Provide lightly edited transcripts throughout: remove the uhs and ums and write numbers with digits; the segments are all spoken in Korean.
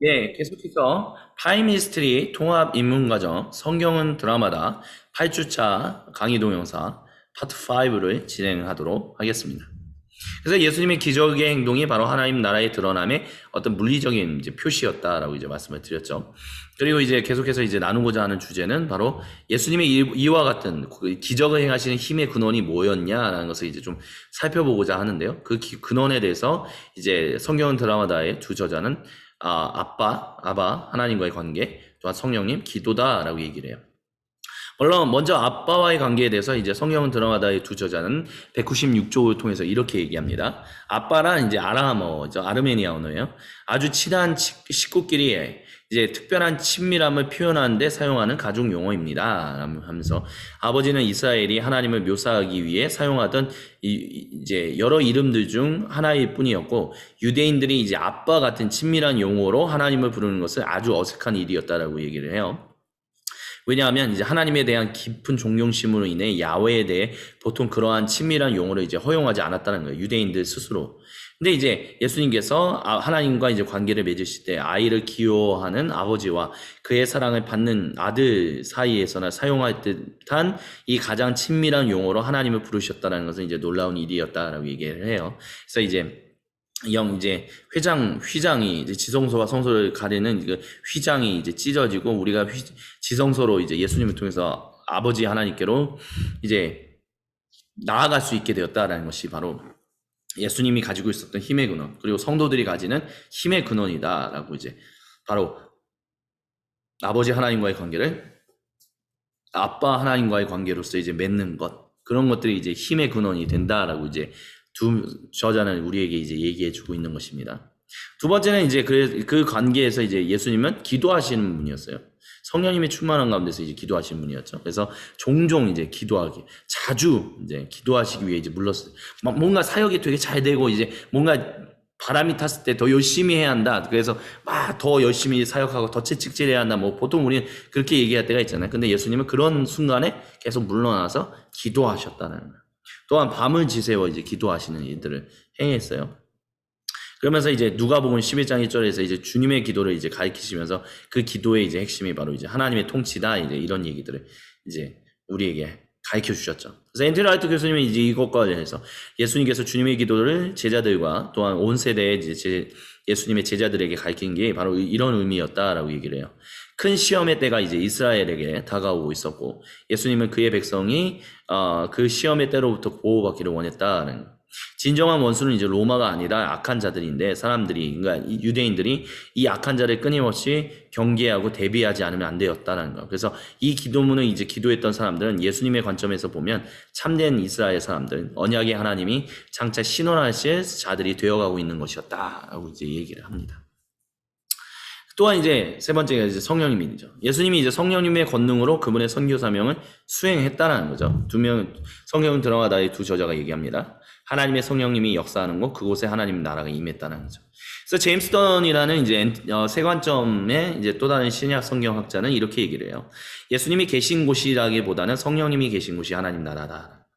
예, 계속해서 타임 히스토리 통합 인문과정 성경은 드라마다 8주차 강의 동영상 파트 5를 진행하도록 하겠습니다. 그래서 예수님의 기적의 행동이 바로 하나님 나라의 드러남의 어떤 물리적인 이제 표시였다라고 이제 말씀을 드렸죠. 그리고 이제 계속해서 이제 나누고자 하는 주제는 바로 예수님의 이와 같은 그 기적을 행하시는 힘의 근원이 뭐였냐라는 것을 이제 좀 살펴보고자 하는데요. 그 근원에 대해서 이제 성경은 드라마다의 두 저자는 아바, 하나님과의 관계, 또한 성령님, 기도다라고 얘기를 해요. 물론 먼저 아빠와의 관계에 대해서 이제 성경은 드라마다의 두 저자는 196쪽을 통해서 이렇게 얘기합니다. 아빠란 이제 아람어죠. 아르메니아 언어예요. 아주 친한 식구끼리 이제 특별한 친밀함을 표현하는데 사용하는 가족 용어입니다. 하면서 아버지는 이스라엘이 하나님을 묘사하기 위해 사용하던 이제 여러 이름들 중 하나일 뿐이었고 유대인들이 이제 아빠 같은 친밀한 용어로 하나님을 부르는 것은 아주 어색한 일이었다라고 얘기를 해요. 왜냐하면 이제 하나님에 대한 깊은 존경심으로 인해 야훼에 대해 보통 그러한 친밀한 용어를 이제 허용하지 않았다는 거예요. 유대인들 스스로. 근데 이제 예수님께서 하나님과 이제 관계를 맺으실 때 아이를 기여하는 아버지와 그의 사랑을 받는 아들 사이에서나 사용할 듯한 이 가장 친밀한 용어로 하나님을 부르셨다는 것은 이제 놀라운 일이었다라고 얘기를 해요. 그래서 이제 휘장이 이제 지성소와 성소를 가리는 그 휘장이 이제 찢어지고 우리가 지성소로 이제 예수님을 통해서 아버지 하나님께로 이제 나아갈 수 있게 되었다라는 것이 바로 예수님이 가지고 있었던 힘의 근원, 그리고 성도들이 가지는 힘의 근원이다라고 이제 바로 아버지 하나님과의 관계를 아빠 하나님과의 관계로서 이제 맺는 것, 그런 것들이 이제 힘의 근원이 된다라고 이제 두 저자는 우리에게 이제 얘기해 주고 있는 것입니다. 두 번째는 이제 그 관계에서 이제 예수님은 기도하시는 분이었어요. 성령님의 충만한 가운데서 이제 기도하시는 분이었죠. 그래서 종종 이제 기도하기, 자주 이제 기도하시기 위해 이제 물렀어요. 뭔가 사역이 되게 잘 되고 이제 뭔가 바람이 탔을 때 더 열심히 해야 한다. 그래서 막 더 열심히 사역하고 더 채찍질해야 한다. 뭐 보통 우리는 그렇게 얘기할 때가 있잖아요. 근데 예수님은 그런 순간에 계속 물러나서 기도하셨다는 거예요. 또한 밤을 지새워 이제 기도하시는 일들을 행했어요. 그러면서 이제 누가복음 11장 1절에서 이제 주님의 기도를 이제 가르치시면서 그 기도의 이제 핵심이 바로 이제 하나님의 통치다. 이제 이런 얘기들을 이제 우리에게 가르쳐 주셨죠. 그래서 앤드류 라이트 교수님은 이제 이것과 관련해서 예수님께서 주님의 기도를 제자들과 또한 온 세대의 이제 예수님의 제자들에게 가르친 게 바로 이런 의미였다라고 얘기를 해요. 큰 시험의 때가 이제 이스라엘에게 다가오고 있었고 예수님은 그의 백성이 그 시험의 때로부터 보호받기를 원했다는 진정한 원수는 이제 로마가 아니라 악한 자들인데 사람들이 그러니까 유대인들이 이 악한 자를 끊임없이 경계하고 대비하지 않으면 안 되었다는 거. 그래서 이 기도문을 이제 기도했던 사람들은 예수님의 관점에서 보면 참된 이스라엘 사람들, 언약의 하나님이 장차 신원하실 자들이 되어가고 있는 것이었다라고 이제 얘기를 합니다. 또한 이제 세 번째가 이제 성령님이죠. 예수님이 이제 성령님의 권능으로 그분의 선교 사명을 수행했다라는 거죠. 성경은 드라마다의 두 저자가 얘기합니다. 하나님의 성령님이 역사하는 곳, 그곳에 하나님 나라가 임했다는 거죠. 그래서 제임스 던이라는 이제 세관점의 이제 또 다른 신약 성경학자는 이렇게 얘기를 해요. 예수님이 계신 곳이라기보다는 성령님이 계신 곳이 하나님 나라다.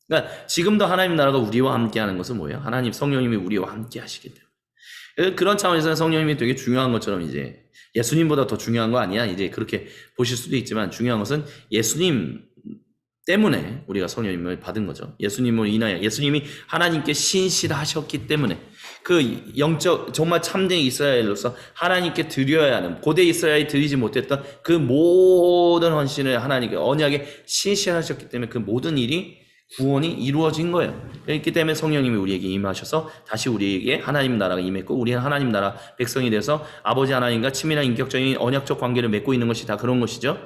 그러니까 지금도 하나님 나라가 우리와 함께하는 것은 뭐예요? 하나님 성령님이 우리와 함께 하시기 때문에. 그런 차원에서는 성령님이 되게 중요한 것처럼 이제 예수님보다 더 중요한 거 아니야? 이제 그렇게 보실 수도 있지만 중요한 것은 예수님 때문에 우리가 성령님을 받은 거죠. 예수님을 인하여 예수님이 하나님께 신실하셨기 때문에 그 영적 정말 참된 이스라엘로서 하나님께 드려야 하는 고대 이스라엘이 드리지 못했던 그 모든 헌신을 하나님께 언약에 신실하셨기 때문에 그 모든 일이 구원이 이루어진 거예요. 그렇기 때문에 성령님이 우리에게 임하셔서 다시 우리에게 하나님 나라가 임했고 우리는 하나님 나라 백성이 돼서 아버지 하나님과 친밀한 인격적인 언약적 관계를 맺고 있는 것이 다 그런 것이죠.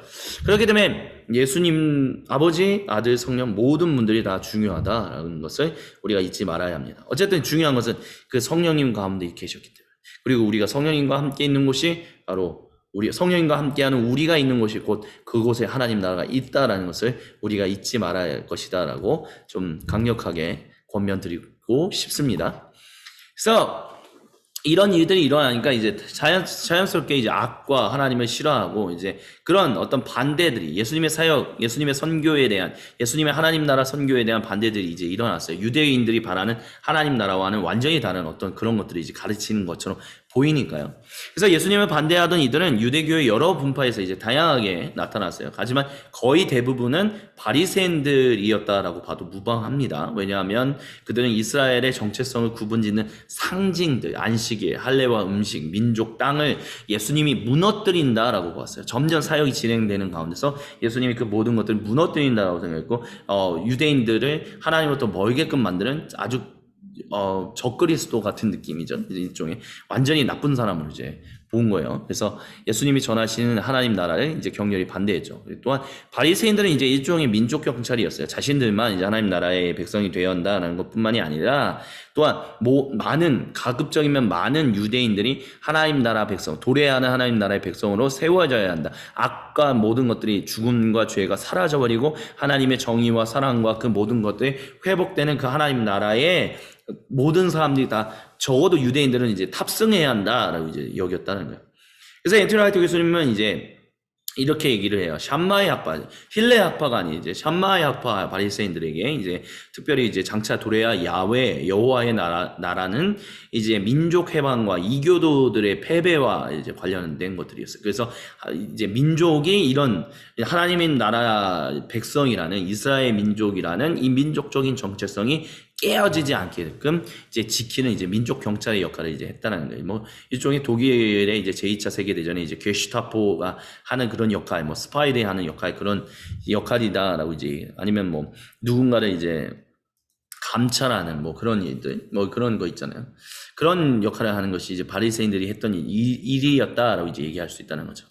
그렇기 때문에 예수님, 아버지, 아들, 성령 모든 분들이 다 중요하다라는 것을 우리가 잊지 말아야 합니다. 어쨌든 중요한 것은 그 성령님 가운데 계셨기 때문에 그리고 우리가 성령님과 함께 있는 곳이 바로 우리 성령님과 함께하는 우리가 있는 곳이 곧 그곳에 하나님 나라가 있다라는 것을 우리가 잊지 말아야 할 것이다라고 좀 강력하게 권면드리고 싶습니다. 그래서 이런 일들이 일어나니까 이제 자연스럽게 이제 악과 하나님을 싫어하고 이제 그런 어떤 반대들이 예수님의 사역, 예수님의 선교에 대한 예수님의 하나님 나라 선교에 대한 반대들이 이제 일어났어요. 유대인들이 바라는 하나님 나라와는 완전히 다른 어떤 그런 것들이 이제 가르치는 것처럼 보이니까요. 그래서 예수님을 반대하던 이들은 유대교의 여러 분파에서 이제 다양하게 나타났어요. 하지만 거의 대부분은 바리새인들이었다라고 봐도 무방합니다. 왜냐하면 그들은 이스라엘의 정체성을 구분짓는 상징들, 안식일, 할례와 음식, 민족, 땅을 예수님이 무너뜨린다라고 봤어요. 점점 사역이 진행되는 가운데서 예수님이 그 모든 것들을 무너뜨린다라고 생각했고, 유대인들을 하나님으로부터 멀게끔 만드는 아주 적그리스도 같은 느낌이죠. 이제 일종의 완전히 나쁜 사람으로 이제 본 거예요. 그래서 예수님이 전하시는 하나님 나라를 이제 격렬히 반대했죠. 또한 바리새인들은 이제 일종의 민족 경찰이었어요. 자신들만 이제 하나님 나라의 백성이 되어야 한다는 것뿐만이 아니라 또한 많은 가급적이면 많은 유대인들이 하나님 나라 백성, 도래하는 하나님 나라의 백성으로 세워져야 한다. 악과 모든 것들이 죽음과 죄가 사라져버리고 하나님의 정의와 사랑과 그 모든 것들이 회복되는 그 하나님 나라의 모든 사람들이 다 적어도 유대인들은 이제 탑승해야 한다라고 이제 여겼다는 거예요. 그래서 앤트니 라이트 교수님은 이제 이렇게 얘기를 해요. 샴마의 학파, 힐레 학파가 아니 이제 샴마의 학파 바리새인들에게 이제 특별히 이제 장차 도래할 야훼 여호와의 나라는 이제 민족 해방과 이교도들의 패배와 이제 관련된 것들이었어요. 그래서 이제 민족이 이런 하나님의 나라 백성이라는 이스라엘 민족이라는 이 민족적인 정체성이 깨어지지 않게끔 이제 지키는 이제 민족 경찰의 역할을 이제 했다는 거예요. 뭐 일종의 독일의 이제 제2차 세계 대전에 이제 게슈타포가 하는 그런 역할, 뭐 스파이들이 하는 역할 그런 역할이다라고 이제 아니면 뭐 누군가를 이제 감찰하는 뭐 그런 일들, 뭐 그런 거 있잖아요. 그런 역할을 하는 것이 이제 바리새인들이 했던 일이었다라고 이제 얘기할 수 있다는 거죠.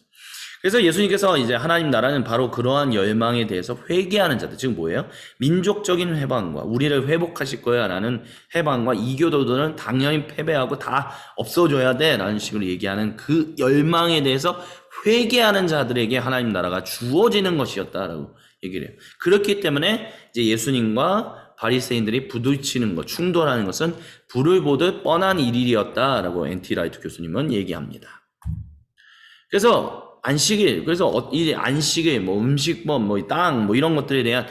그래서 예수님께서 이제 하나님 나라는 바로 그러한 열망에 대해서 회개하는 자들, 즉 뭐예요? 민족적인 해방과 우리를 회복하실 거야 라는 해방과 이교도들은 당연히 패배하고 다 없어져야 돼 라는 식으로 얘기하는 그 열망에 대해서 회개하는 자들에게 하나님 나라가 주어지는 것이었다라고 얘기를 해요. 그렇기 때문에 이제 예수님과 바리새인들이 부딪히는 것, 충돌하는 것은 불을 보듯 뻔한 일이었다라고 앤티 라이트 교수님은 얘기합니다. 그래서 안식일, 그래서 이 안식일, 뭐 음식법, 뭐 땅, 뭐 이런 것들에 대한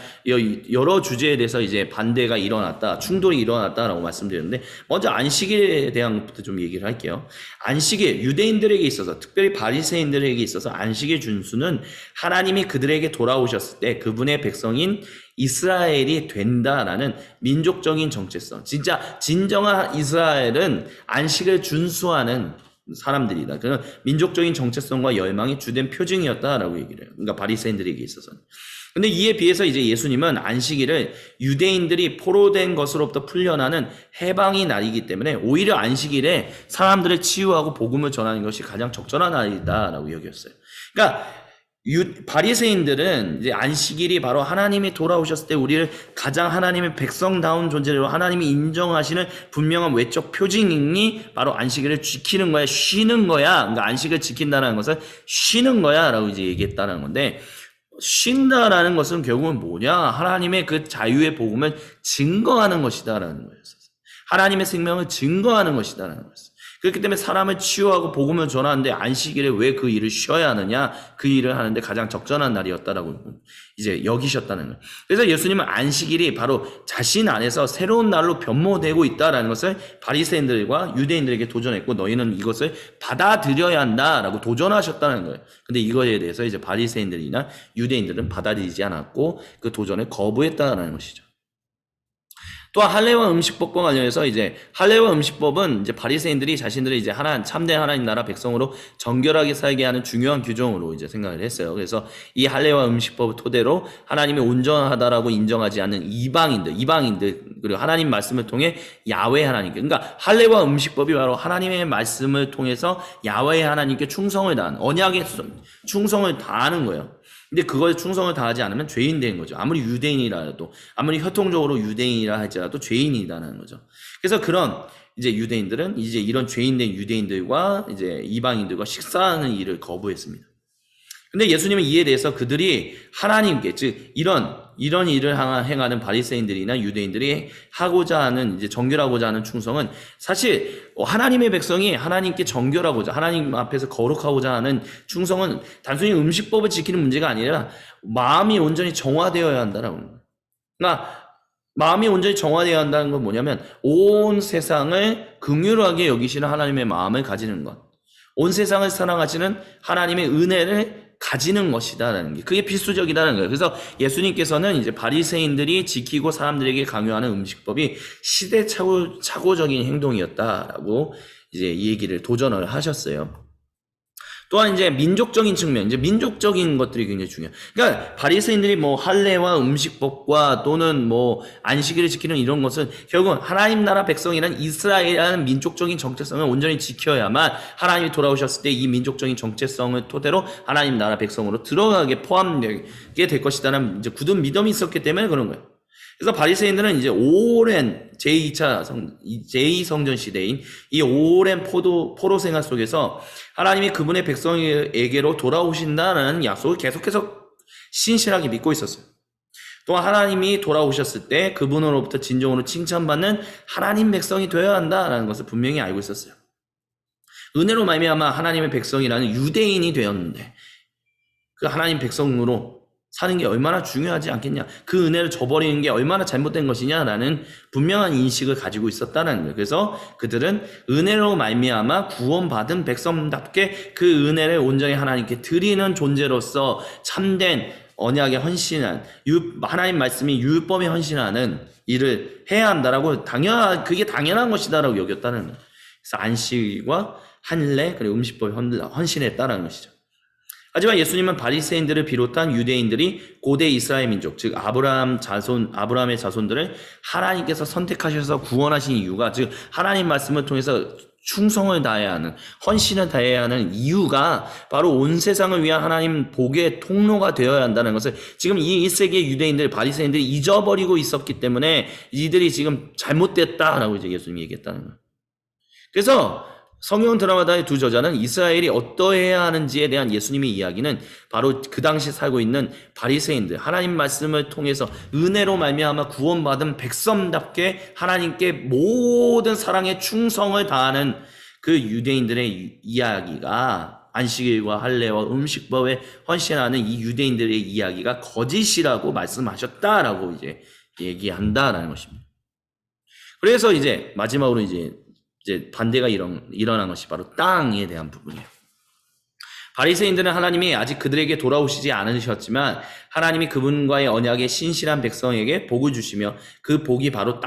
여러 주제에 대해서 이제 반대가 일어났다, 충돌이 일어났다라고 말씀드렸는데, 먼저 안식일에 대한 것부터 좀 얘기를 할게요. 안식일, 유대인들에게 있어서, 특별히 바리새인들에게 있어서 안식일 준수는 하나님이 그들에게 돌아오셨을 때 그분의 백성인 이스라엘이 된다라는 민족적인 정체성. 진짜 진정한 이스라엘은 안식을 준수하는 사람들이다. 그런 민족적인 정체성과 열망이 주된 표징이었다라고 얘기를 해요. 그러니까 바리새인들에게 있어서는. 근데 이에 비해서 이제 예수님은 안식일을 유대인들이 포로된 것으로부터 풀려나는 해방의 날이기 때문에 오히려 안식일에 사람들을 치유하고 복음을 전하는 것이 가장 적절한 날이다라고 여겼어요. 그러니까 바리새인들은 이제 안식일이 바로 하나님이 돌아오셨을 때 우리를 가장 하나님의 백성다운 존재로 하나님이 인정하시는 분명한 외적 표징이 바로 안식일을 지키는 거야, 쉬는 거야. 그러니까 안식을 지킨다는 것은 쉬는 거야라고 이제 얘기했다는 건데, 쉰다라는 것은 결국은 뭐냐? 하나님의 그 자유의 복음을 증거하는 것이다라는 거였어요. 하나님의 생명을 증거하는 것이다라는 거였어요. 그렇기 때문에 사람을 치유하고 복음을 전하는데 안식일에 왜 그 일을 쉬어야 하느냐? 그 일을 하는데 가장 적절한 날이었다라고 이제 여기셨다는 거예요. 그래서 예수님은 안식일이 바로 자신 안에서 새로운 날로 변모되고 있다라는 것을 바리새인들과 유대인들에게 도전했고, 너희는 이것을 받아들여야 한다라고 도전하셨다는 거예요. 근데 이거에 대해서 이제 바리새인들이나 유대인들은 받아들이지 않았고 그 도전을 거부했다는 것이죠. 또 할례와 음식법과 관련해서 이제 할례와 음식법은 이제 바리새인들이 자신들이 이제 참된 하나님 나라 백성으로 정결하게 살게 하는 중요한 규정으로 이제 생각을 했어요. 그래서 이 할례와 음식법을 토대로 하나님이 온전하다라고 인정하지 않는 이방인들 그리고 하나님 말씀을 통해 야훼 하나님께, 그러니까 할례와 음식법이 바로 하나님의 말씀을 통해서 야훼 하나님께 충성을 다하는, 언약의 충성을 다하는 거예요. 근데 그걸 충성을 다하지 않으면 죄인 되는 거죠. 아무리 유대인이라도, 아무리 혈통적으로 유대인이라 할지라도 죄인이라는 거죠. 그래서 그런 이제 유대인들은 이제 이런 죄인된 유대인들과 이제 이방인들과 식사하는 일을 거부했습니다. 근데 예수님은 이에 대해서 그들이 하나님께, 즉 이런 일을 행하는 바리새인들이나 유대인들이 하고자 하는, 이제 정결하고자 하는 충성은 사실 하나님의 백성이 하나님께 정결하고자, 하나님 앞에서 거룩하고자 하는 충성은 단순히 음식법을 지키는 문제가 아니라 마음이 온전히 정화되어야 한다라고 합니다. 그러니까 마음이 온전히 정화되어야 한다는 건 뭐냐면 온 세상을 긍휼하게 여기시는 하나님의 마음을 가지는 것. 온 세상을 사랑하시는 하나님의 은혜를 가지는 것이다라는 게 그게 필수적이다는 거예요. 그래서 예수님께서는 이제 바리새인들이 지키고 사람들에게 강요하는 음식법이 시대착오적인 행동이었다라고 이제 이 얘기를 도전을 하셨어요. 또한 이제 민족적인 측면, 이제 민족적인 것들이 굉장히 중요해요. 그러니까 바리새인들이 뭐 할례와 음식법과 또는 뭐 안식일을 지키는 이런 것은 결국은 하나님 나라 백성이란 이스라엘이라는 민족적인 정체성을 온전히 지켜야만 하나님이 돌아오셨을 때 이 민족적인 정체성을 토대로 하나님 나라 백성으로 들어가게 포함되게 될 것이다라는 이제 굳은 믿음이 있었기 때문에 그런 거예요. 그래서 바리새인들은 이제 오랜 제2성전 시대인 이 오랜 포로 생활 속에서 하나님이 그분의 백성에게로 돌아오신다는 약속을 계속해서 신실하게 믿고 있었어요. 또 하나님이 돌아오셨을 때 그분으로부터 진정으로 칭찬받는 하나님 백성이 되어야 한다는 것을 분명히 알고 있었어요. 은혜로 말미암아 하나님의 백성이라는 유대인이 되었는데 그 하나님 백성으로 사는 게 얼마나 중요하지 않겠냐, 그 은혜를 저버리는 게 얼마나 잘못된 것이냐라는 분명한 인식을 가지고 있었다는 거예요. 그래서 그들은 은혜로 말미암아 구원받은 백성답게 그 은혜를 온전히 하나님께 드리는 존재로서 참된 언약에 헌신한, 하나님 말씀이 율법에 헌신하는 일을 해야 한다라고 그게 당연한 것이다라고 여겼다는 거예요. 그래서 안식일과 할례 그리고 음식법에 헌신했다라는 것이죠. 하지만 예수님은 바리새인들을 비롯한 유대인들이 고대 이스라엘 민족, 즉 아브라함의 자손들을 하나님께서 선택하셔서 구원하신 이유가, 즉 하나님 말씀을 통해서 충성을 다해야 하는, 헌신을 다해야 하는 이유가 바로 온 세상을 위한 하나님 복의 통로가 되어야 한다는 것을 지금 이 1세기의 유대인들, 바리새인들이 잊어버리고 있었기 때문에 이들이 지금 잘못됐다라고 이제 예수님이 얘기했다는 거예요. 그래서 성경 드라마다의 두 저자는 이스라엘이 어떠해야 하는지에 대한 예수님의 이야기는 바로 그 당시 살고 있는 바리새인들, 하나님 말씀을 통해서 은혜로 말미암아 구원받은 백성답게 하나님께 모든 사랑에 충성을 다하는 그 유대인들의 이야기가, 안식일과 할례와 음식법에 헌신하는 이 유대인들의 이야기가 거짓이라고 말씀하셨다라고 이제 얘기한다라는 것입니다. 그래서 이제 마지막으로 이제 반대가 일어난 것이 바로 땅에 대한 부분이에요. 바리새인들은 하나님이 아직 그들에게 돌아오시지 않으셨지만 하나님이 그분과의 언약에 신실한 백성에게 복을 주시며 그 복이 바로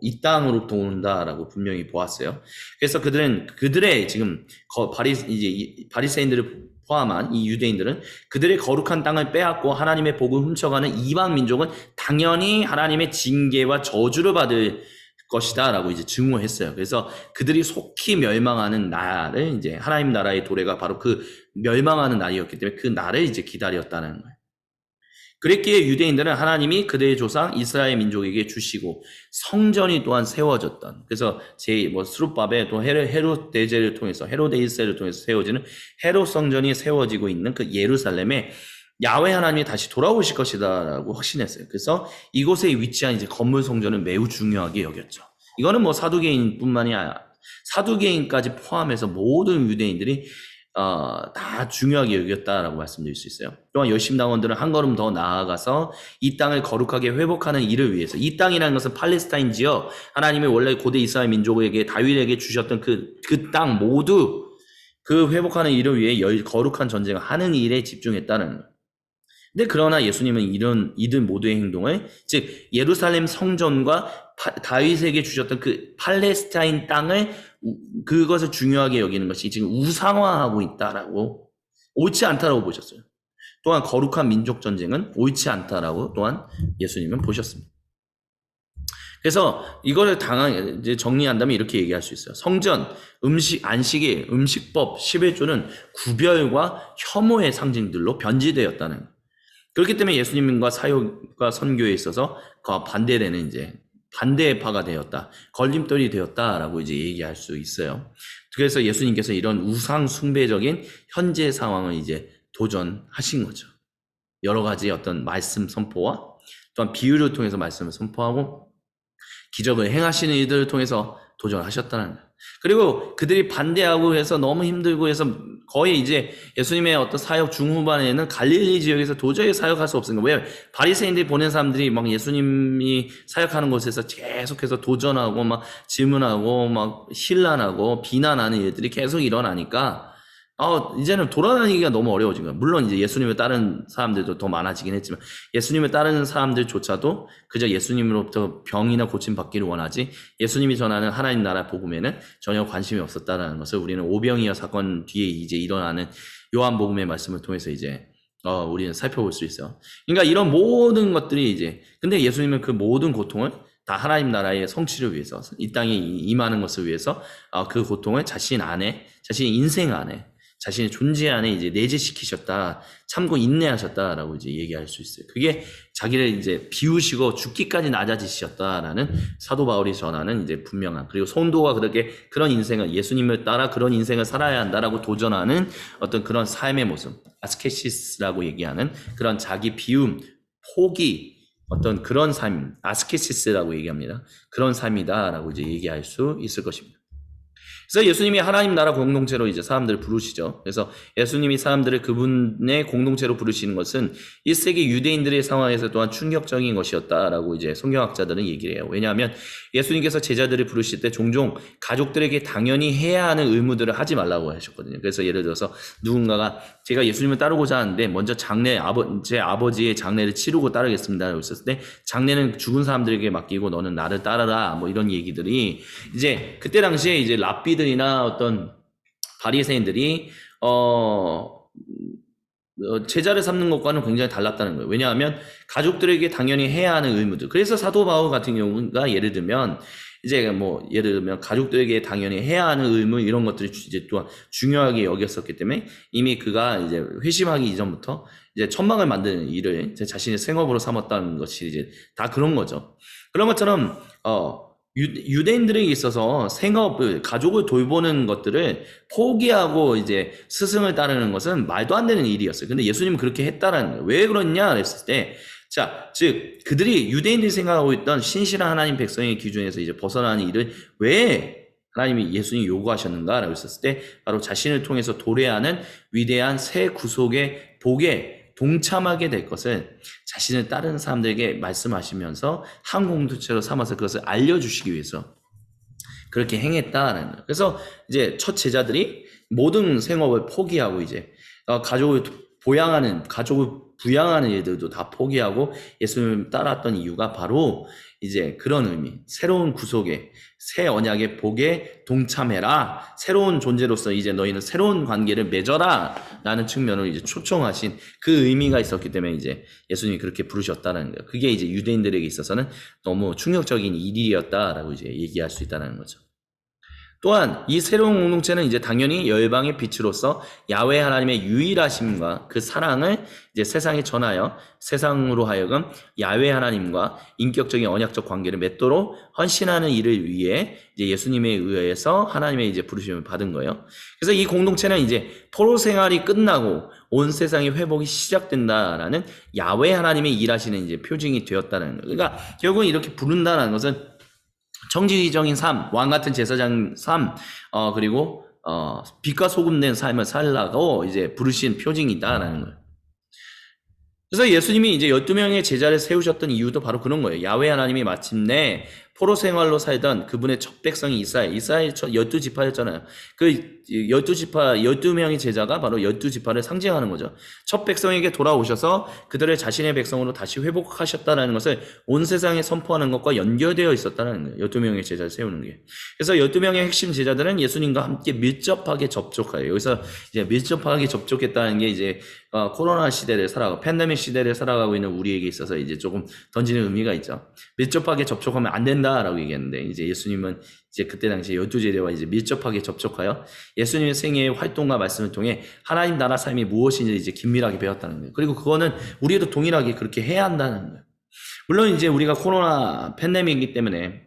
이 땅으로부터 온다라고 분명히 보았어요. 그래서 그들의 지금 바리새인들을 포함한 이 유대인들은 그들의 거룩한 땅을 빼앗고 하나님의 복을 훔쳐가는 이방 민족은 당연히 하나님의 징계와 저주를 받을 것이다 라고 이제 증오했어요. 그래서 그들이 속히 멸망하는 날을, 이제 하나님 나라의 도래가 바로 그 멸망하는 날이었기 때문에 그 날을 이제 기다렸다는 거예요. 그랬기에 유대인들은 하나님이 그들의 조상 이스라엘 민족에게 주시고 성전이 또한 세워졌던, 그래서 스룹밥에 또 헤롯 대제를 통해서, 헤롯 1세를 통해서 세워지는 헤롯 성전이 세워지고 있는 그 예루살렘에 야훼 하나님이 다시 돌아오실 것이다라고 확신했어요. 그래서 이곳에 위치한 이제 건물 성전은 매우 중요하게 여겼죠. 이거는 뭐 사두개인뿐만이 아니라 사두개인까지 포함해서 모든 유대인들이 다 중요하게 여겼다라고 말씀드릴 수 있어요. 또한 열심당원들은 한 걸음 더 나아가서 이 땅을 거룩하게 회복하는 일을 위해서, 이 땅이라는 것은 팔레스타인 지역, 하나님이 원래 고대 이스라엘 민족에게, 다윗에게 주셨던 그 땅 모두 그 회복하는 일을 위해 거룩한 전쟁을 하는 일에 집중했다는 거예요. 근데 그러나 예수님은 이들 모두의 행동을, 즉 예루살렘 성전과 다윗에게 주셨던 그 팔레스타인 땅을, 그것을 중요하게 여기는 것이 지금 우상화하고 있다라고, 옳지 않다라고 보셨어요. 또한 거룩한 민족 전쟁은 옳지 않다라고 또한 예수님은 보셨습니다. 그래서 이거를 이제 정리한다면 이렇게 얘기할 수 있어요. 성전, 안식일, 음식법, 11조는 구별과 혐오의 상징들로 변질되었다는 거예요. 그렇기 때문에 예수님과 사역과 선교에 있어서 반대되는 이제 반대파가 되었다, 걸림돌이 되었다라고 이제 얘기할 수 있어요. 그래서 예수님께서 이런 우상 숭배적인 현재 상황을 이제 도전하신 거죠. 여러 가지 어떤 말씀 선포와 또한 비유를 통해서 말씀을 선포하고 기적을 행하시는 이들을 통해서 도전하셨다는 거예요. 그리고 그들이 반대하고 해서 너무 힘들고 해서 거의 이제 예수님의 어떤 사역 중후반에는 갈릴리 지역에서 도저히 사역할 수 없으니까. 왜? 바리새인들이 보낸 사람들이 막 예수님이 사역하는 곳에서 계속해서 도전하고 막 질문하고 막 신란하고 비난하는 일들이 계속 일어나니까 이제는 돌아다니기가 너무 어려워진 거예요. 물론 이제 예수님을 따르는 사람들도 더 많아지긴 했지만 예수님을 따르는 사람들조차도 그저 예수님으로부터 병이나 고침 받기를 원하지 예수님이 전하는 하나님 나라 복음에는 전혀 관심이 없었다는 것을 우리는 오병이어 사건 뒤에 이제 일어나는 요한복음의 말씀을 통해서 이제 우리는 살펴볼 수 있어요. 그러니까 이런 모든 것들이 이제 근데 예수님은 그 모든 고통을 다 하나님 나라의 성취를 위해서 이 땅에 임하는 것을 위해서 그 고통을 자신 인생 안에 자신의 존재 안에 이제 내재시키셨다. 참고 인내하셨다라고 이제 얘기할 수 있어요. 그게 자기를 이제 비우시고 죽기까지 낮아지셨다라는 사도 바울이 전하는 이제 분명한, 그리고 성도가 그렇게 그런 인생을 예수님을 따라 그런 인생을 살아야 한다라고 도전하는 어떤 그런 삶의 모습, 아스케시스라고 얘기하는 그런 자기 비움, 포기, 어떤 그런 삶, 아스케시스라고 얘기합니다. 그런 삶이다라고 이제 얘기할 수 있을 것입니다. 그래서 예수님이 하나님 나라 공동체로 이제 사람들을 부르시죠. 그래서 예수님이 사람들을 그분의 공동체로 부르시는 것은 1세기 유대인들의 상황에서 또한 충격적인 것이었다라고 이제 성경학자들은 얘기를 해요. 왜냐하면 예수님께서 제자들을 부르실 때 종종 가족들에게 당연히 해야 하는 의무들을 하지 말라고 하셨거든요. 그래서 예를 들어서 누군가가 제가 예수님을 따르고자 하는데 먼저 제 아버지의 장례를 치르고 따르겠습니다라고 했을 때 장례는 죽은 사람들에게 맡기고 너는 나를 따르라 뭐 이런 얘기들이 이제 그때 당시에 이제 랍비들이나 어떤 바리새인들이 제자를 삼는 것과는 굉장히 달랐다는 거예요. 왜냐하면 가족들에게 당연히 해야 하는 의무들. 그래서 사도 바울 같은 경우가 예를 들면 가족들에게 당연히 해야 하는 의무 이런 것들이 이제 또한 중요하게 여겼었기 때문에 이미 그가 이제 회심하기 이전부터 이제 천막을 만드는 일을 자신의 생업으로 삼았다는 것이 이제 다 그런 거죠. 그런 것처럼 유대인들에게 있어서 생업을, 가족을 돌보는 것들을 포기하고 이제 스승을 따르는 것은 말도 안 되는 일이었어요. 근데 예수님은 그렇게 했다라는 거예요. 왜 그렇냐 그랬을 때, 즉 그들이 유대인들이 생각하고 있던 신실한 하나님 백성의 기준에서 이제 벗어나는 일을 왜 하나님이 예수님이 요구하셨는가라고 했었을 때, 바로 자신을 통해서 도래하는 위대한 새 구속의 복에 동참하게 될 것을 자신을 따르는 사람들에게 말씀하시면서 한 공동체로 삼아서 그것을 알려주시기 위해서 그렇게 행했다는 거예요. 그래서 이제 첫 제자들이 모든 생업을 포기하고 이제 가족을 부양하는 일들도 다 포기하고 예수님을 따랐던 이유가 바로 이제 그런 의미, 새로운 구속의 새 언약의 복에 동참해라, 새로운 존재로서 이제 너희는 새로운 관계를 맺어라 라는 측면으로 이제 초청하신 그 의미가 있었기 때문에 이제 예수님이 그렇게 부르셨다는 거예요. 그게 이제 유대인들에게 있어서는 너무 충격적인 일이었다라고 이제 얘기할 수 있다는 거죠. 또한 이 새로운 공동체는 이제 당연히 열방의 빛으로서 야훼 하나님의 유일하심과 그 사랑을 이제 세상에 전하여 세상으로 하여금 야훼 하나님과 인격적인 언약적 관계를 맺도록 헌신하는 일을 위해 이제 예수님에 의해서 하나님의 이제 부르심을 받은 거예요. 그래서 이 공동체는 이제 포로 생활이 끝나고 온 세상의 회복이 시작된다라는 야훼 하나님의 일하시는 이제 표징이 되었다는 거예요. 그러니까 결국은 이렇게 부른다는 것은 정치적인 삶, 왕 같은 제사장 삶, 그리고 빛과 소금 된 삶을 살라고 이제 부르신 표징이다라는 거예요. 그래서 예수님이 이제 12명의 제자를 세우셨던 이유도 바로 그런 거예요. 야훼 하나님이 마침내 포로 생활로 살던 그분의 첫 백성이 이스라엘 12지파였잖아요. 그 12명의 제자가 바로 12지파를 상징하는 거죠. 첫 백성에게 돌아오셔서 그들을 자신의 백성으로 다시 회복하셨다는 것을 온 세상에 선포하는 것과 연결되어 있었다는 거예요. 12명의 제자를 세우는 게. 그래서 12명의 핵심 제자들은 예수님과 함께 밀접하게 접촉하여, 여기서 이제 밀접하게 접촉했다는 게 이제 코로나 시대를 팬데믹 시대를 살아가고 있는 우리에게 있어서 이제 조금 던지는 의미가 있죠. 밀접하게 접촉하면 안 된다라고 얘기했는데, 이제 예수님은 이제 그때 당시 12제자와 이제 밀접하게 접촉하여 예수님의 생애의 활동과 말씀을 통해 하나님 나라 삶이 무엇인지 이제 긴밀하게 배웠다는 거예요. 그리고 그거는 우리도 동일하게 그렇게 해야 한다는 거예요. 물론 이제 우리가 코로나 팬데믹이기 때문에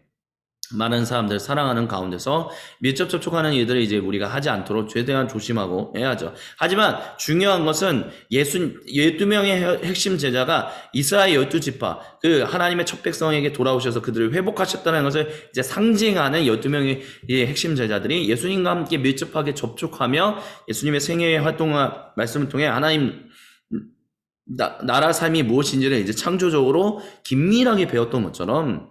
많은 사람들 사랑하는 가운데서 밀접 접촉하는 일들을 이제 우리가 하지 않도록 최대한 조심하고 해야죠. 하지만 중요한 것은 12명의 핵심 제자가 이스라엘 12지파, 그 하나님의 첫 백성에게 돌아오셔서 그들을 회복하셨다는 것을 이제 상징하는 12명의 핵심 제자들이 예수님과 함께 밀접하게 접촉하며 예수님의 생애의 활동과 말씀을 통해 하나님 나라 삶이 무엇인지를 이제 창조적으로 긴밀하게 배웠던 것처럼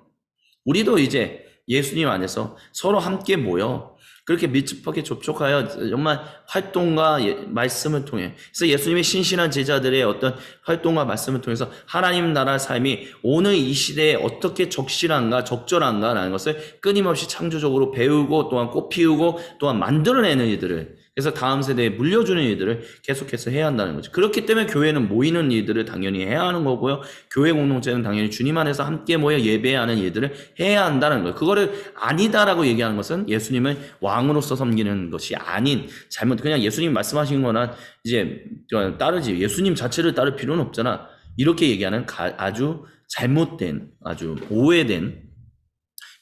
우리도 이제 예수님 안에서 서로 함께 모여 그렇게 밀접하게 접촉하여 정말 활동과 말씀을 통해, 그래서 예수님의 신실한 제자들의 어떤 활동과 말씀을 통해서 하나님 나라 삶이 오늘 이 시대에 어떻게 적절한가라는 것을 끊임없이 창조적으로 배우고 또한 꽃피우고 또한 만들어내는 일들을, 그래서 다음 세대에 물려주는 일들을 계속해서 해야 한다는 거죠. 그렇기 때문에 교회는 모이는 일들을 당연히 해야 하는 거고요. 교회 공동체는 당연히 주님 안에서 함께 모여 예배하는 일들을 해야 한다는 거예요. 그거를 아니다라고 얘기하는 것은 예수님을 왕으로서 섬기는 것이 아닌 그냥 예수님 말씀하신 거나 이제 따르지, 예수님 자체를 따를 필요는 없잖아, 이렇게 얘기하는 아주 잘못된, 아주 오해된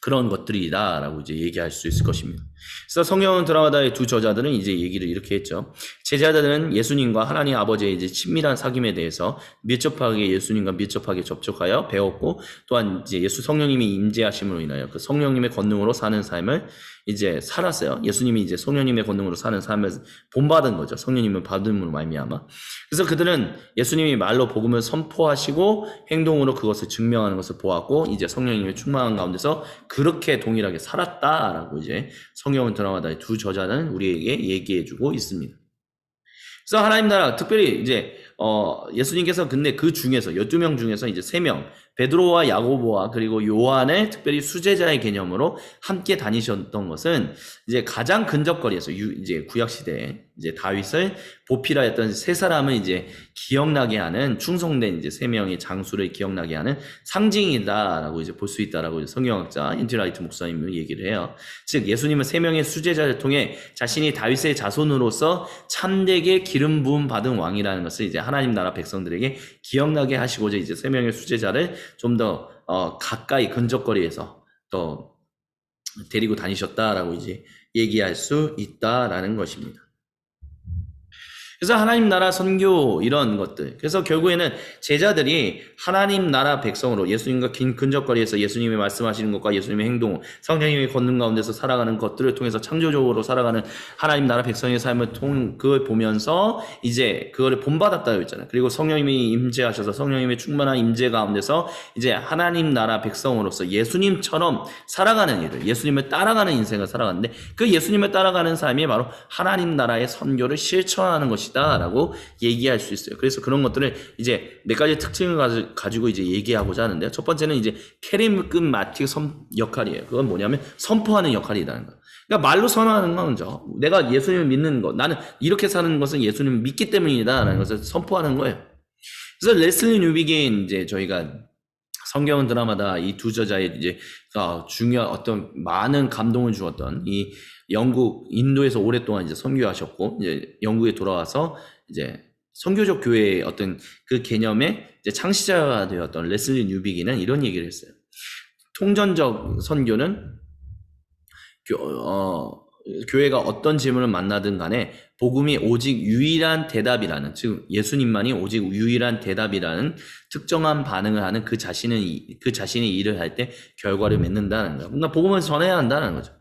그런 것들이다라고 이제 얘기할 수 있을 것입니다. 그래서 성경 드라마다의 두 저자들은 이제 얘기를 이렇게 했죠. 제자들은 예수님과 하나님 아버지의 이제 친밀한 사귐에 대해서 예수님과 밀접하게 접촉하여 배웠고, 또한 이제 예수 성령님이 임재하심으로 인하여 그 성령님의 권능으로 사는 삶을 이제 살았어요. 예수님이 이제 성령님의 권능으로 사는 삶을 본받은 거죠. 성령님을 받음으로 말미암아. 그래서 그들은 예수님이 말로 복음을 선포하시고 행동으로 그것을 증명하는 것을 보았고, 이제 성령님의 충만한 가운데서 그렇게 동일하게 살았다라고 이제 성경은 드라마다의 두 저자는 우리에게 얘기해주고 있습니다. 그래서 하나님 나라, 특별히 이제 예수님께서 근데 그 중에서 12명 중에서 이제 3명, 베드로와 야고보와 그리고 요한의 특별히 수제자의 개념으로 함께 다니셨던 것은 이제 가장 근접거리에서 이제 구약 시대에 이제 다윗을 보필하였던 세 사람을 이제 기억나게 하는, 충성된 이제 3명의 장수를 기억나게 하는 상징이다라고 이제 볼 수 있다라고 성경학자 인티라이트 목사님은 얘기를 해요. 즉 예수님은 3명의 수제자를 통해 자신이 다윗의 자손으로서 참되게 기름 부음 받은 왕이라는 것을 이제 하나님 나라 백성들에게 기억나게 하시고자 이제 3명의 수제자를 좀 더 가까이 근접거리에서 또 데리고 다니셨다라고 이제 얘기할 수 있다라는 것입니다. 그래서 하나님 나라 선교 이런 것들, 그래서 결국에는 제자들이 하나님 나라 백성으로 예수님과 긴 근접거리에서 예수님이 말씀하시는 것과 예수님의 행동, 성령님의 권능 가운데서 살아가는 것들을 통해서 창조적으로 살아가는 하나님 나라 백성의 삶을 그걸 보면서 이제 그거를 본받았다고 했잖아요. 그리고 성령님이 임재하셔서 성령님의 충만한 임재 가운데서 이제 하나님 나라 백성으로서 예수님처럼 살아가는 일을, 예수님을 따라가는 인생을 살아가는데, 그 예수님을 따라가는 삶이 바로 하나님 나라의 선교를 실천하는 것이 라고 얘기할 수 있어요. 그래서 그런 것들을 이제 몇 가지 특징을 가지고 이제 얘기하고자 하는데요. 첫 번째는 이제 케리므급 마티 역할이에요. 그건 뭐냐면 선포하는 역할이라는 거예요. 그러니까 말로 선언하는 건 먼저 내가 예수님을 믿는 것, 나는 이렇게 사는 것은 예수님을 믿기 때문이다라는 것을 선포하는 거예요. 그래서 레슬리 뉴비긴 이제 저희가 성경 드라마다 이 두 저자의 이제 중요한 어떤 많은 감동을 주었던 이 인도에서 오랫동안 이제 선교하셨고, 이제 영국에 돌아와서 이제 선교적 교회의 어떤 그 개념의 이제 창시자가 되었던 레슬리 뉴비기는 이런 얘기를 했어요. 통전적 선교는 교회가 어떤 질문을 만나든 간에 복음이 오직 유일한 대답이라는, 즉 예수님만이 오직 유일한 대답이라는 특정한 반응을 하는 그 자신의 일을 할 때 결과를 맺는다는 거예요. 그러니까 복음을 전해야 한다는 거죠.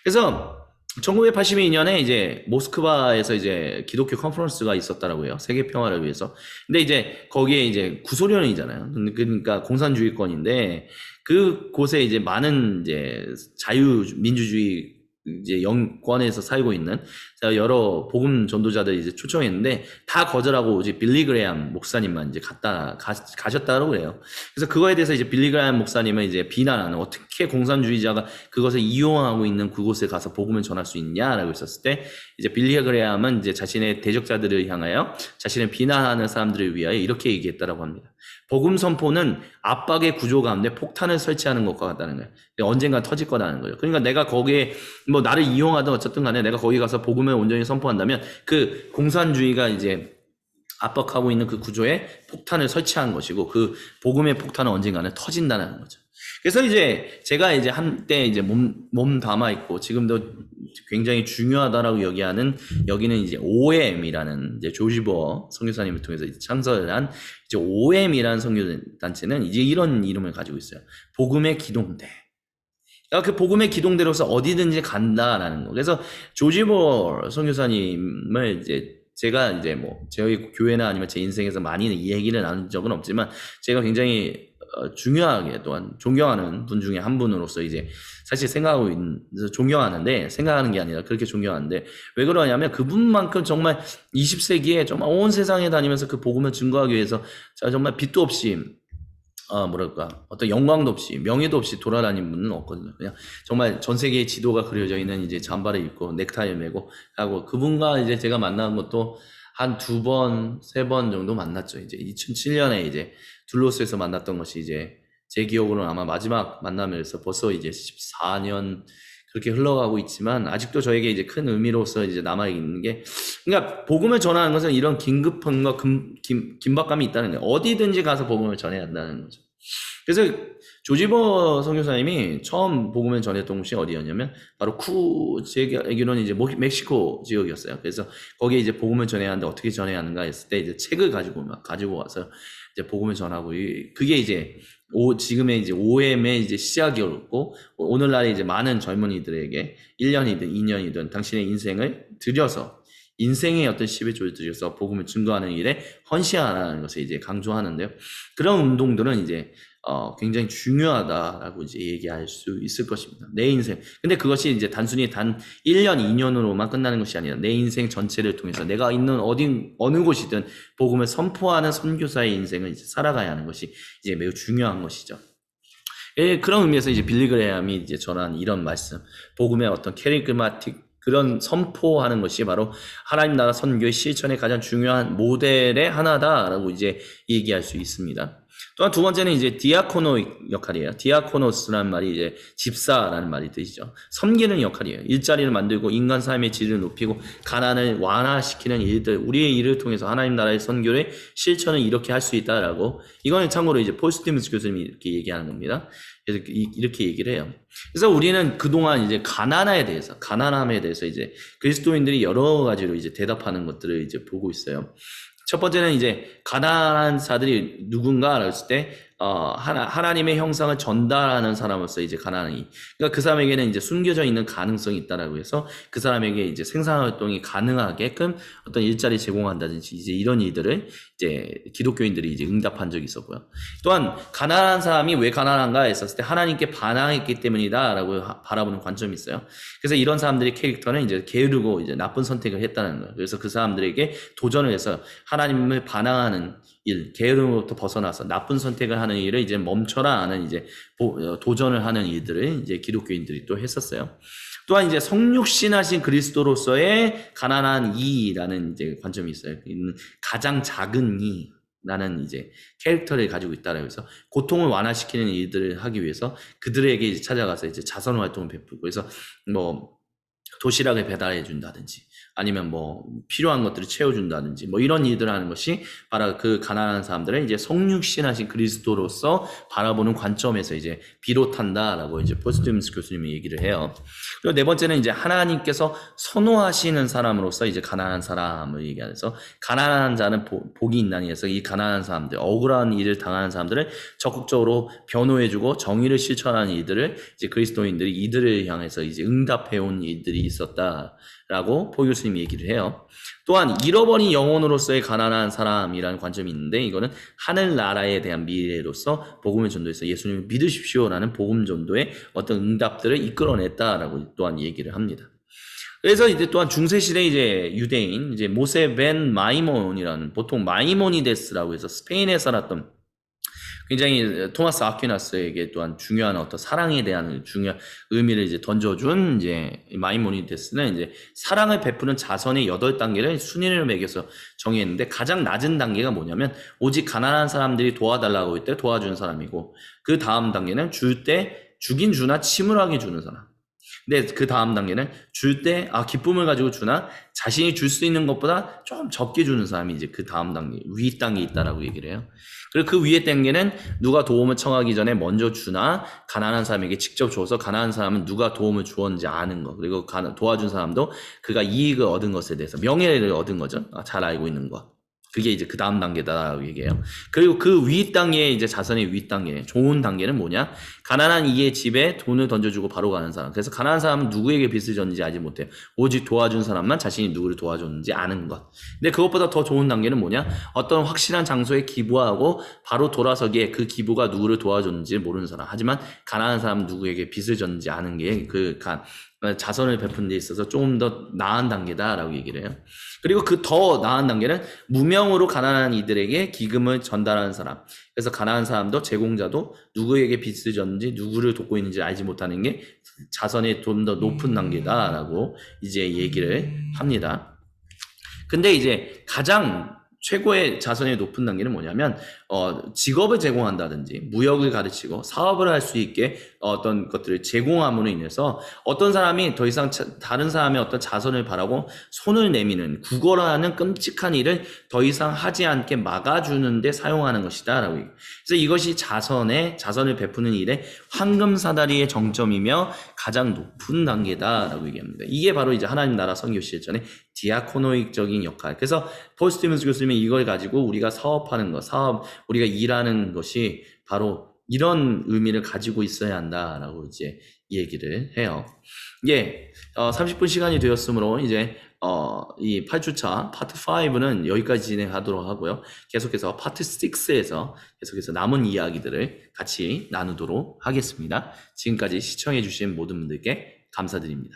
그래서 1982년에 이제 모스크바에서 이제 기독교 컨퍼런스가 있었다라고 해요. 세계 평화를 위해서. 근데 이제 거기에 이제 구소련이잖아요. 그러니까 공산주의권인데 그 곳에 이제 많은 이제 자유민주주의 이제 영권에서 살고 있는 여러 복음 전도자들이 이제 초청했는데 다 거절하고 이제 빌리 그레함 목사님만 이제 가셨다고 그래요. 그래서 그거에 대해서 이제 빌리 그레함 목사님은 이제 비난하는, 어떻게 공산주의자가 그것을 이용하고 있는 그곳에 가서 복음을 전할 수 있냐라고 했었을 때, 이제 빌리 그레함은 이제 자신의 대적자들을 향하여 자신을 비난하는 사람들을 위하여 이렇게 얘기했다라고 합니다. 복음 선포는 압박의 구조 가운데 폭탄을 설치하는 것과 같다는 거예요. 언젠가 터질 거라는 거예요. 그러니까 내가 거기에 뭐 나를 이용하든 어쨌든 간에 내가 거기 가서 복음을 온전히 선포한다면 그 공산주의가 이제 압박하고 있는 그 구조에 폭탄을 설치한 것이고, 그 복음의 폭탄은 언젠가는 터진다는 거죠. 그래서 이제 제가 이제 한때 이제 몸 담아 있고 지금도 굉장히 중요하다라고 여기는 이제 OM이라는 이제 조지 버어 선교사님을 통해서 이제 창설한 이제 OM이라는 선교 단체는 이제 이런 이름을 가지고 있어요. 복음의 기동대. 그러니까 그 복음의 기동대로서 어디든지 간다라는 거. 그래서 조지 버어 선교사님을 이제 제가 이제 뭐 저희 교회나 아니면 제 인생에서 많이 이 얘기를 나눈 적은 없지만 제가 굉장히 중요하게 또한 존경하는 분 중에 한 분으로서 이제 사실 존경하는데 생각하는 게 아니라 그렇게 존경하는데 왜 그러냐면 그분만큼 정말 20세기에 정말 온 세상에 다니면서 그 복음을 증거하기 위해서 정말 빛도 없이 어떤 영광도 없이 명예도 없이 돌아다니는 분은 없거든요. 그냥 정말 전 세계의 지도가 그려져 있는 이제 잠바를 입고 넥타이를 메고 하고 그분과 이제 제가 만난 것도 한 2번, 3번 정도 만났죠. 이제 2007년에 이제 둘로스에서 만났던 것이 이제 제 기억으로는 아마 마지막 만남이어서 벌써 이제 14년 그렇게 흘러가고 있지만 아직도 저에게 이제 큰 의미로서 이제 남아 있는 게 그러니까 복음을 전하는 것은 이런 긴급함과 긴박감이 있다는 거예요. 어디든지 가서 복음을 전해야 한다는 거죠. 그래서 조지버 선교사님이 처음 복음을 전했던 곳이 어디였냐면 바로 제가 알기로는 이제 멕시코 지역이었어요. 그래서 거기에 이제 복음을 전해야 하는데 어떻게 전해야 하는가 했을 때 이제 책을 가지고 와서 이제 복음을 전하고 그게 이제 지금의 이제 OM의 이제 시작이었고 오늘날에 이제 많은 젊은이들에게 1년이든 2년이든 당신의 인생을 들여서 인생의 어떤 11조를 들여서 복음을 증거하는 일에 헌신하라는 것을 이제 강조하는데요. 그런 운동들은 이제 굉장히 중요하다라고 이제 얘기할 수 있을 것입니다. 내 인생. 근데 그것이 이제 단순히 단 1년, 2년으로만 끝나는 것이 아니라 내 인생 전체를 통해서 내가 있는 어느 곳이든 복음을 선포하는 선교사의 인생을 이제 살아가야 하는 것이 이제 매우 중요한 것이죠. 그런 의미에서 이제 빌리 그레함이 이제 전한 이런 말씀, 복음의 어떤 캐리그마틱 그런 선포하는 것이 바로 하나님 나라 선교의 실천의 가장 중요한 모델의 하나다라고 이제 얘기할 수 있습니다. 또한 두 번째는 이제 디아코노 역할이에요. 디아코노스라는 말이 이제 집사라는 말이 뜻이죠. 섬기는 역할이에요. 일자리를 만들고 인간 삶의 질을 높이고 가난을 완화시키는 일들, 우리의 일을 통해서 하나님 나라의 선교의 실천을 이렇게 할 수 있다라고 이거는 참고로 이제 폴 스티븐스 교수님이 이렇게 얘기하는 겁니다. 그래서 이렇게 얘기를 해요. 그래서 우리는 그동안 이제 가난함에 대해서 이제 그리스도인들이 여러 가지로 이제 대답하는 것들을 이제 보고 있어요. 첫 번째는 이제 가난한 자들이 누군가라고 했을 때 하나님의 형상을 전달하는 사람으로서 이제 가난이 그러니까 그 사람에게는 이제 숨겨져 있는 가능성이 있다라고 해서 그 사람에게 이제 생산 활동이 가능하게끔 어떤 일자리 제공한다든지 이제 이런 일들을 이제 기독교인들이 이제 응답한 적이 있었고요. 또한 가난한 사람이 왜 가난한가 했었을 때 하나님께 반항했기 때문이다라고 바라보는 관점이 있어요. 그래서 이런 사람들의 캐릭터는 이제 게으르고 이제 나쁜 선택을 했다는 거예요. 그래서 그 사람들에게 도전을 해서 하나님을 반항하는 일, 게으름으로부터 벗어나서 나쁜 선택을 하는 일을 이제 멈춰라 하는 이제 도전을 하는 일들을 이제 기독교인들이 또 했었어요. 또한 이제 성육신하신 그리스도로서의 가난한 이라는 이제 관점이 있어요. 가장 작은 이라는 이제 캐릭터를 가지고 있다라고 해서 고통을 완화시키는 일들을 하기 위해서 그들에게 이제 찾아가서 이제 자선 활동을 베풀고 그래서 뭐 도시락을 배달해 준다든지 아니면 뭐 필요한 것들을 채워준다든지 뭐 이런 일들을 하는 것이 바로 그 가난한 사람들의 이제 성육신하신 그리스도로서 바라보는 관점에서 이제 비롯한다라고 이제 폴 스티븐스 교수님이 얘기를 해요. 그리고 네 번째는 이제 하나님께서 선호하시는 사람으로서 이제 가난한 사람을 얘기하면서 가난한 자는 복이 있나니 해서 이 가난한 사람들 억울한 일을 당하는 사람들을 적극적으로 변호해주고 정의를 실천하는 일들을 이제 그리스도인들이 이들을 향해서 이제 응답해온 일들이 있었다라고 폴 교수님이 얘기를 해요. 또한 잃어버린 영혼으로서의 가난한 사람이라는 관점이 있는데 이거는 하늘나라에 대한 미래로서 복음을 전도해서 예수님을 믿으십시오라는 복음 전도의 어떤 응답들을 이끌어냈다라고 또한 얘기를 합니다. 그래서 이제 또한 중세시대 이제 유대인 이제 모세 벤 마이몬이라는 보통 마이모니데스라고 해서 스페인에 살았던 굉장히 토마스 아퀴나스에게 또한 중요한 어떤 사랑에 대한 중요한 의미를 이제 던져준 이제 마이모니데스는 이제 사랑을 베푸는 자선의 8단계를 순위를 매겨서 정의했는데 가장 낮은 단계가 뭐냐면 오직 가난한 사람들이 도와달라고 할 때 도와주는 사람이고 그 다음 단계는 줄 때 주긴 주나 침울하게 주는 사람. 근데 그 다음 단계는 줄 때, 기쁨을 가지고 주나 자신이 줄 수 있는 것보다 좀 적게 주는 사람이 이제 그 다음 단계, 위 단계에 있다라고 얘기를 해요. 그리고 그 위에 단계는 누가 도움을 청하기 전에 먼저 주나 가난한 사람에게 직접 줘서 가난한 사람은 누가 도움을 주었는지 아는 거. 그리고 도와준 사람도 그가 이익을 얻은 것에 대해서 명예를 얻은 거죠. 잘 알고 있는 거. 그게 이제 그 다음 단계다라고 얘기해요. 그리고 그 위 단계, 이제 자선의 위 단계, 좋은 단계는 뭐냐? 가난한 이의 집에 돈을 던져주고 바로 가는 사람. 그래서 가난한 사람은 누구에게 빚을 졌는지 알지 못해요. 오직 도와준 사람만 자신이 누구를 도와줬는지 아는 것. 근데 그것보다 더 좋은 단계는 뭐냐? 어떤 확실한 장소에 기부하고 바로 돌아서기에 그 기부가 누구를 도와줬는지 모르는 사람. 하지만 가난한 사람은 누구에게 빚을 졌는지 아는 게 자선을 베푸는 데 있어서 조금 더 나은 단계다라고 얘기를 해요. 그리고 그 더 나은 단계는 무명으로 가난한 이들에게 기금을 전달하는 사람. 그래서 가난한 사람도 제공자도 누구에게 빚을 졌는지 누구를 돕고 있는지 알지 못하는 게 자선의 좀 더 높은 단계다라고 이제 얘기를 합니다. 근데 이제 가장 최고의 자선의 높은 단계는 뭐냐면 직업을 제공한다든지 무역을 가르치고 사업을 할 수 있게 어떤 것들을 제공함으로 인해서 어떤 사람이 더 이상 다른 사람의 어떤 자선을 바라고 손을 내미는 구걸하는 끔찍한 일을 더 이상 하지 않게 막아주는 데 사용하는 것이다 라고 얘기해요. 그래서 이것이 자선을 베푸는 일의 황금사다리의 정점이며 가장 높은 단계다 라고 얘기합니다. 이게 바로 이제 하나님 나라 선교 실전의 디아코노익적인 역할. 그래서 폴 스티븐스 교수님이 이걸 가지고 우리가 사업하는 것, 우리가 일하는 것이 바로 이런 의미를 가지고 있어야 한다라고 이제 얘기를 해요. 예, 30분 시간이 되었으므로 이제 이 8주차 파트 5는 여기까지 진행하도록 하고요. 계속해서 파트 6에서 계속해서 남은 이야기들을 같이 나누도록 하겠습니다. 지금까지 시청해주신 모든 분들께 감사드립니다.